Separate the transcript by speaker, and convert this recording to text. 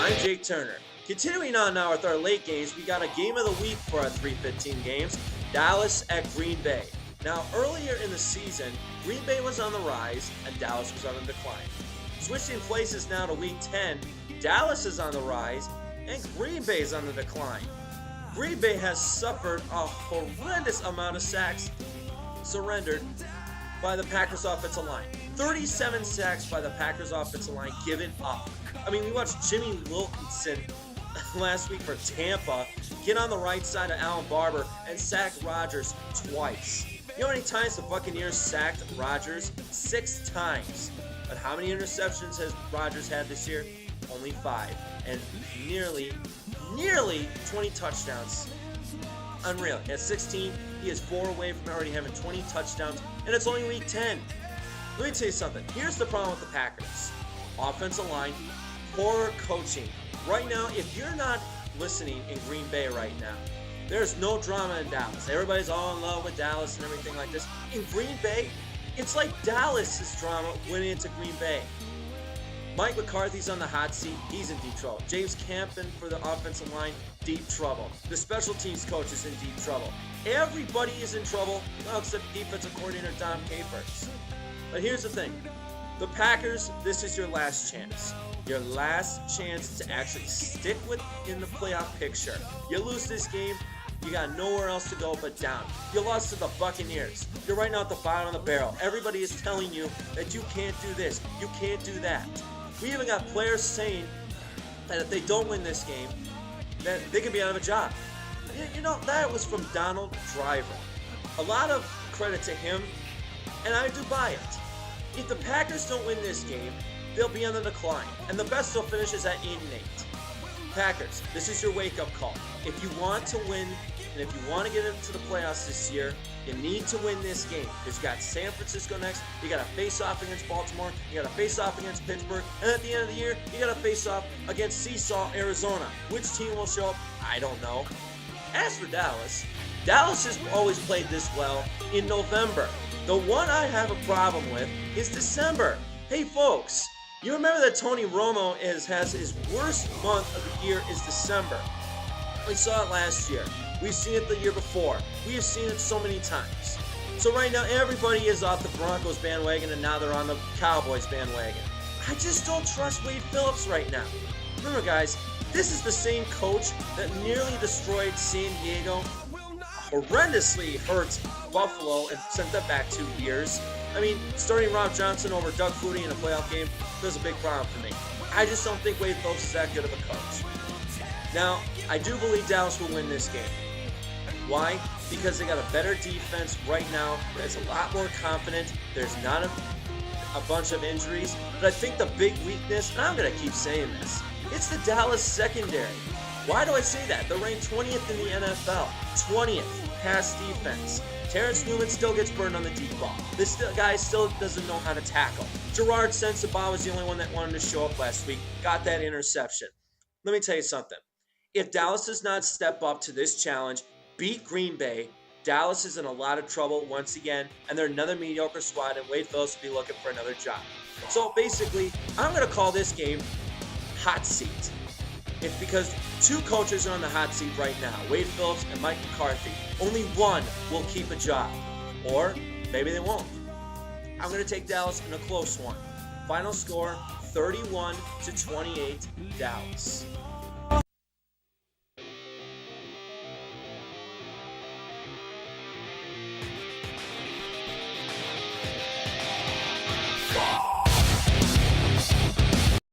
Speaker 1: I'm Jake Turner. Continuing on now with our late games, we got a game of the week for our 3:15 games, Dallas at Green Bay. Now, earlier in the season, Green Bay was on the rise and Dallas was on the decline. Switching places now to week 10, Dallas is on the rise and Green Bay is on the decline. Green Bay has suffered a horrendous amount of sacks surrendered by the Packers offensive line. 37 sacks by the Packers offensive line given up. I mean, we watched Jimmy Wilkinson last week for Tampa get on the right side of Allen Barber and sack Rodgers twice. You know how many times the Buccaneers sacked Rodgers? 6 times. But how many interceptions has Rodgers had this year? Only 5. And nearly 20 touchdowns. Unreal. At 16, he is 4 away from already having 20 touchdowns, and it's only week 10. Let me tell you something. Here's the problem with the Packers. Offensive line, poor coaching. Right now, if you're not listening in Green Bay right now, there's no drama in Dallas. Everybody's all in love with Dallas and everything like this. In Green Bay, it's like Dallas's drama went into Green Bay. Mike McCarthy's on the hot seat. He's in deep trouble. James Campen for the offensive line, deep trouble. The special teams coach is in deep trouble. Everybody is in trouble, except defensive coordinator Dom Capers. But here's the thing. The Packers, this is your last chance. Your last chance to actually stick in the playoff picture. You lose this game, you got nowhere else to go but down. You lost to the Buccaneers. You're right now at the bottom of the barrel. Everybody is telling you that you can't do this, you can't do that. We even got players saying that if they don't win this game, that they could be out of a job. You know, that was from Donald Driver. A lot of credit to him, and I do buy it. If the Packers don't win this game, they'll be on the decline, and the best they'll finish is at 8-8. Packers, this is your wake-up call. If you want to win, and if you want to get into the playoffs this year, you need to win this game. Because you got San Francisco next, you got to face off against Baltimore, you got to face off against Pittsburgh, and at the end of the year, you got to face off against Seesaw, Arizona. Which team will show up? I don't know. As for Dallas, Dallas has always played this well in November. The one I have a problem with is December. Hey folks, you remember that Tony Romo has his worst month of the year is December. We saw it last year. We've seen it the year before. We have seen it so many times. So right now, everybody is off the Broncos bandwagon, and now they're on the Cowboys bandwagon. I just don't trust Wade Phillips right now. Remember, guys, this is the same coach that nearly destroyed San Diego, horrendously hurt Buffalo, and sent them back 2 years. I mean, starting Rob Johnson over Doug Flutie in a playoff game was a big problem for me. I just don't think Wade Phillips is that good of a coach. Now, I do believe Dallas will win this game. Why? Because they got a better defense right now that's a lot more confident. There's not a bunch of injuries. But I think the big weakness, and I'm going to keep saying this, it's the Dallas secondary. Why do I say that? They're ranked 20th in the NFL. 20th pass defense. Terrence Newman still gets burned on the deep ball. This guy still doesn't know how to tackle. Gerard Sensabaugh was the only one that wanted to show up last week. Got that interception. Let me tell you something. If Dallas does not step up to this challenge, beat Green Bay, Dallas is in a lot of trouble once again, and they're another mediocre squad, and Wade Phillips will be looking for another job. So basically, I'm going to call this game hot seat. It's because 2 coaches are on the hot seat right now, Wade Phillips and Mike McCarthy. Only one will keep a job, or maybe they won't. I'm going to take Dallas in a close one. Final score, 31-28, Dallas.